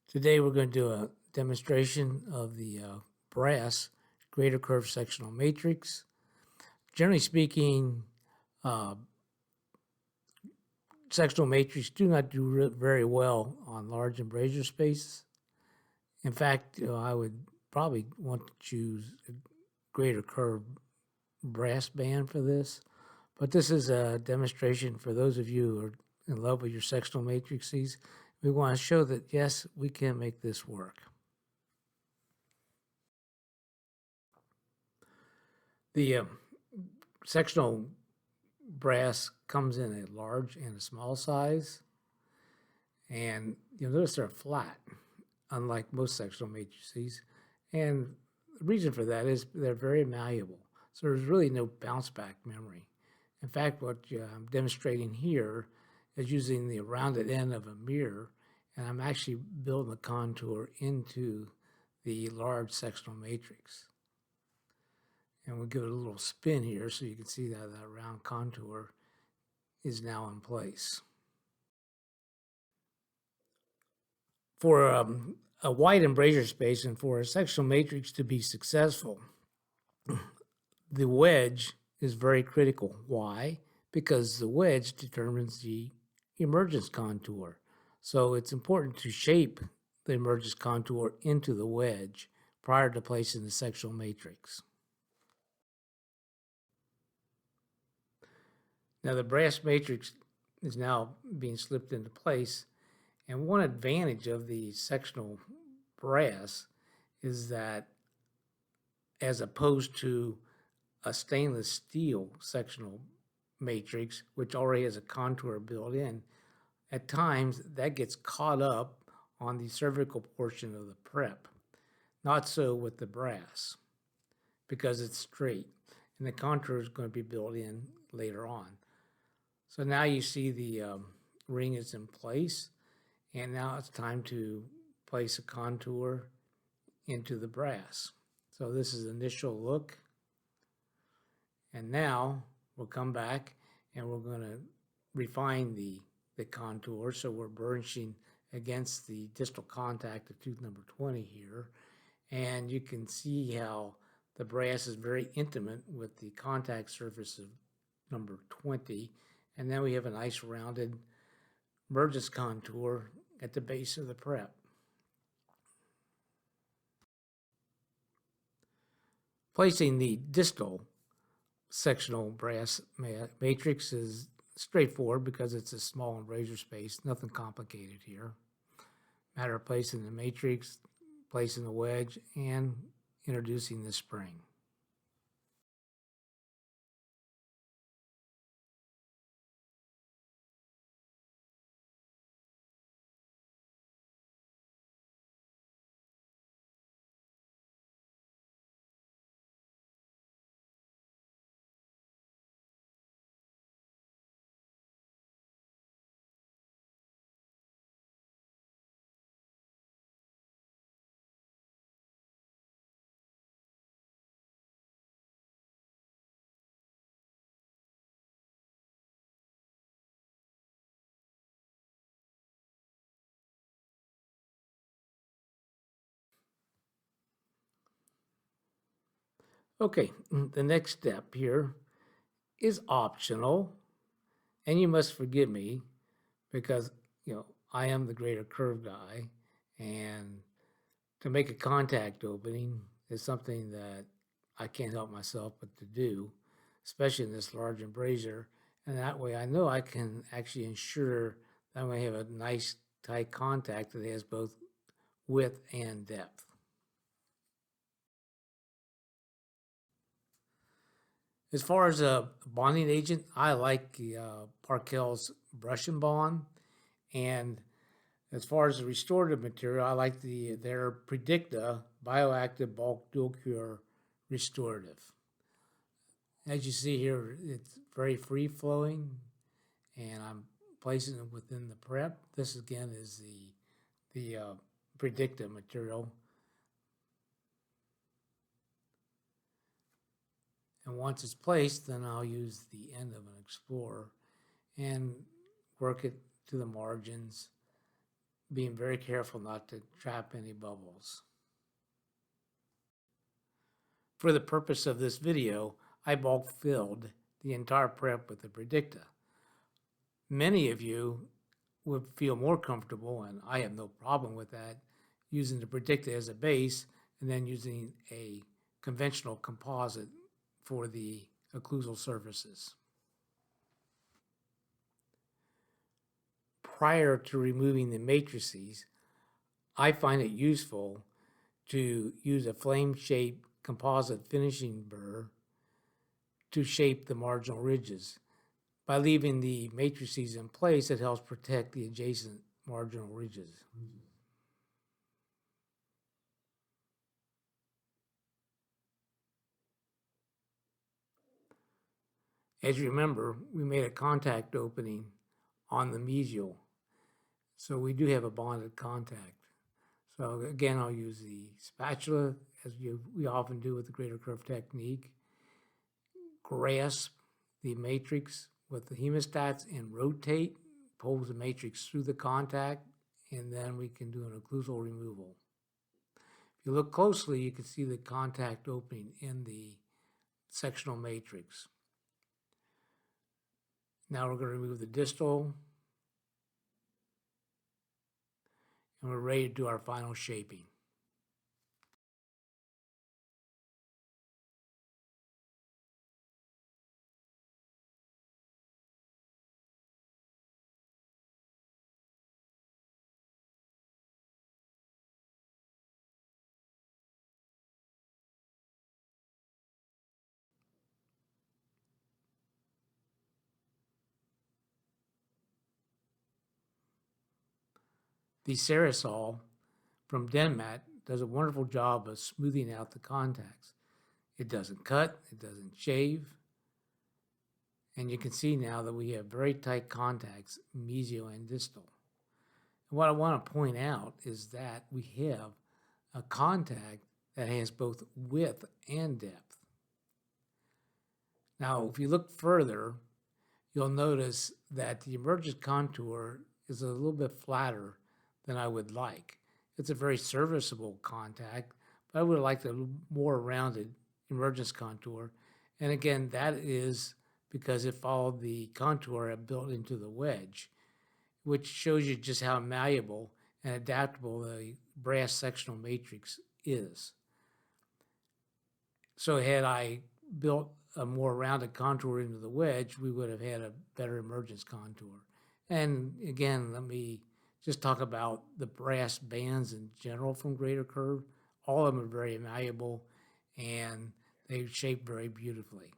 Today we're going to do a demonstration of the brass greater curve sectional matrix. Generally speaking, uh, sectional matrices do not do very well on large embrasure spaces. In fact, I would probably want to choose a greater curve brass band for this. But this is a demonstration for those of you who are in love with your sectional matrices. We want to show that, yes, we can make this work. The sectional brass comes in a large and a small size, and you'll notice they're flat, unlike most sectional matrices. And the reason for that is they're very malleable, so there's really no bounce back memory. In fact, what I'm demonstrating here is using the rounded end of a mirror, and I'm actually building the contour into the large sectional matrix. And we'll give it a little spin here so you can see that that round contour is now in place. For a wide embrasure space and for a sectional matrix to be successful, the wedge is very critical. Why? Because the wedge determines the emergence contour. So it's important to shape the emergence contour into the wedge prior to placing the sectional matrix. Now the brass matrix is now being slipped into place, and one advantage of the sectional brass is that, as opposed to a stainless steel sectional matrix, which already has a contour built in, at times that gets caught up on the cervical portion of the prep. Not so with the brass, because it's straight, and the contour is going to be built in later on. So now you see the ring is in place, and now it's time to place a contour into the brass. So this is the initial look. And now we'll come back and we're going to refine the contour. So we're burnishing against the distal contact of tooth number 20 here. And you can see how the brass is very intimate with the contact surface of number 20. And then we have a nice rounded emergence contour at the base of the prep. Placing the distal sectional brass matrix is straightforward because it's a small embrasure space, nothing complicated here. Matter of placing the matrix, placing the wedge, and introducing the spring. Okay, the next step here is optional, and you must forgive me because I am the greater curve guy, and to make a contact opening is something that I can't help myself but to do, especially in this large embrasure. And that way I know I can actually ensure that I'm going to have a nice tight contact that has both width and depth. As far as a bonding agent, I like the Parkel's brush and bond. And as far as the restorative material, I like their Predicta bioactive bulk dual cure restorative. As you see here, it's very free flowing, and I'm placing it within the prep. This again is the Predicta material. And once it's placed, then I'll use the end of an explorer and work it to the margins being very careful not to trap any bubbles. For the purpose of this video, I bulk filled the entire prep with the Predicta. Many of you would feel more comfortable, and I have no problem with that, using the Predicta as a base and then using a conventional composite for the occlusal surfaces. Prior to removing the matrices, I find it useful to use a flame-shaped composite finishing burr to shape the marginal ridges. By leaving the matrices in place, it helps protect the adjacent marginal ridges. As you remember, we made a contact opening on the mesial, so we do have a bonded contact. So again, I'll use the spatula, as we often do with the greater curve technique, grasp the matrix with the hemostats and rotate, pulls the matrix through the contact, and then we can do an occlusal removal. If you look closely, you can see the contact opening in the sectional matrix. Now we're going to remove the distal, and we're ready to do our final shaping. The Cerasol from Denmat does a wonderful job of smoothing out the contacts. It doesn't cut, it doesn't shave, and you can see now that we have very tight contacts, mesial and distal. And what I want to point out is that we have a contact that has both width and depth. Now, if you look further, you'll notice that the emergence contour is a little bit flatter than I would like. It's a very serviceable contact, but I would like a more rounded emergence contour. And again, that is because it followed the contour I built into the wedge, which shows you just how malleable and adaptable the brass sectional matrix is. So had I built a more rounded contour into the wedge, we would have had a better emergence contour. And again, let me just talk about the brass bands in general from greater curve. All of them are very malleable and they shape very beautifully.